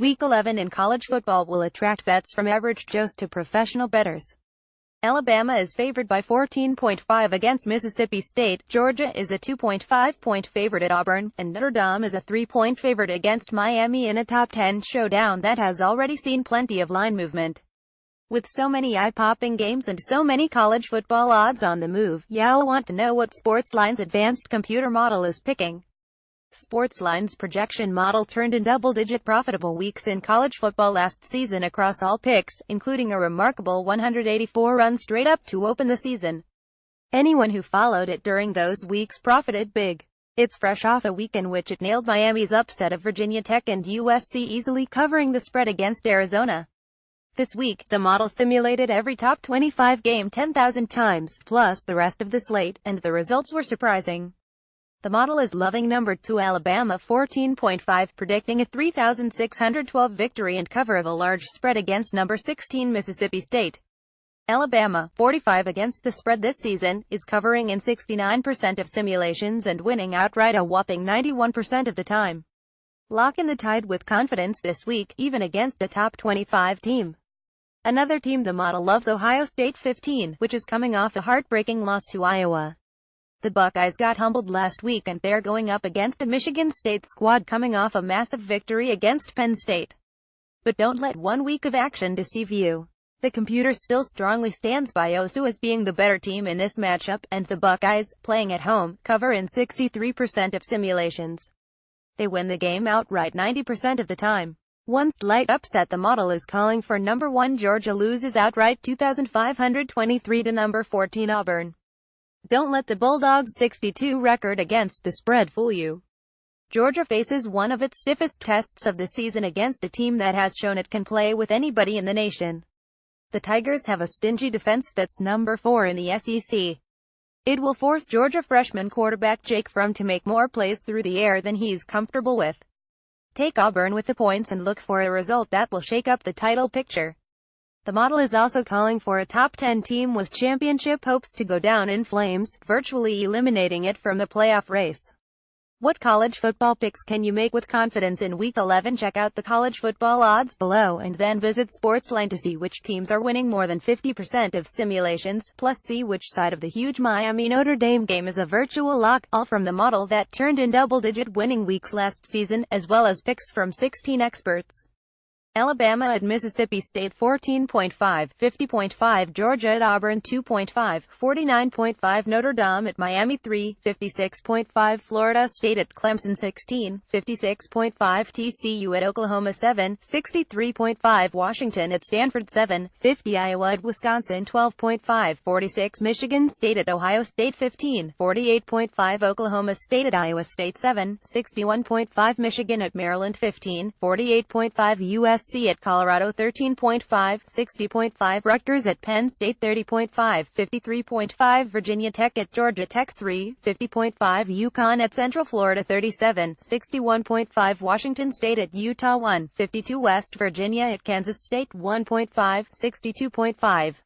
Week 11 in college football will attract bets from average Joes to professional bettors. Alabama is favored by 14.5 against Mississippi State, Georgia is a 2.5-point favorite at Auburn, and Notre Dame is a 3-point favorite against Miami in a top 10 showdown that has already seen plenty of line movement. With so many eye-popping games and so many college football odds on the move, you'll want to know what Sportsline's advanced computer model is picking. Sportsline's projection model turned in double-digit profitable weeks in college football last season across all picks, including a remarkable 184 runs straight up to open the season. Anyone who followed it during those weeks profited big. It's fresh off a week in which it nailed Miami's upset of Virginia Tech and USC, easily covering the spread against Arizona. This week, the model simulated every top 25 game 10,000 times, plus the rest of the slate, and the results were surprising. The model is loving number 2 Alabama 14.5, predicting a 3,612 victory and cover of a large spread against number 16 Mississippi State. Alabama, 45 against the spread this season, is covering in 69% of simulations and winning outright a whopping 91% of the time. Lock in the Tide with confidence this week, even against a top 25 team. Another team the model loves, Ohio State 15, which is coming off a heartbreaking loss to Iowa. The Buckeyes got humbled last week and they're going up against a Michigan State squad coming off a massive victory against Penn State. But don't let 1 week of action deceive you. The computer still strongly stands by OSU as being the better team in this matchup, and the Buckeyes, playing at home, cover in 63% of simulations. They win the game outright 90% of the time. One slight upset the model is calling for: number 1 Georgia loses outright 2,523 to number 14 Auburn. Don't let the Bulldogs' 62 record against the spread fool you. Georgia faces one of its stiffest tests of the season against a team that has shown it can play with anybody in the nation. The Tigers have a stingy defense that's number 4 in the SEC. It will force Georgia freshman quarterback Jake Fromm to make more plays through the air than he's comfortable with. Take Auburn with the points and look for a result that will shake up the title picture. The model is also calling for a top 10 team with championship hopes to go down in flames, virtually eliminating it from the playoff race. What college football picks can you make with confidence in Week 11? Check out the college football odds below and then visit Sportsline to see which teams are winning more than 50% of simulations, plus see which side of the huge Miami-Notre Dame game is a virtual lock, all from the model that turned in double-digit winning weeks last season, as well as picks from 16 experts. Alabama at Mississippi State 14.5, 50.5, Georgia at Auburn 2.5, 49.5, Notre Dame at Miami 3, 56.5, Florida State at Clemson 16, 56.5, TCU at Oklahoma 7, 63.5, Washington at Stanford 7, 50, Iowa at Wisconsin 12.5, 46, Michigan State at Ohio State 15, 48.5, Oklahoma State at Iowa State 7, 61.5, Michigan at Maryland 15, 48.5, USC at Colorado 13.5, 60.5, Rutgers at Penn State 30.5, 53.5, Virginia Tech at Georgia Tech 3, 50.5, UConn at Central Florida 37, 61.5, Washington State at Utah 1, 52, West Virginia at Kansas State 1.5, 62.5.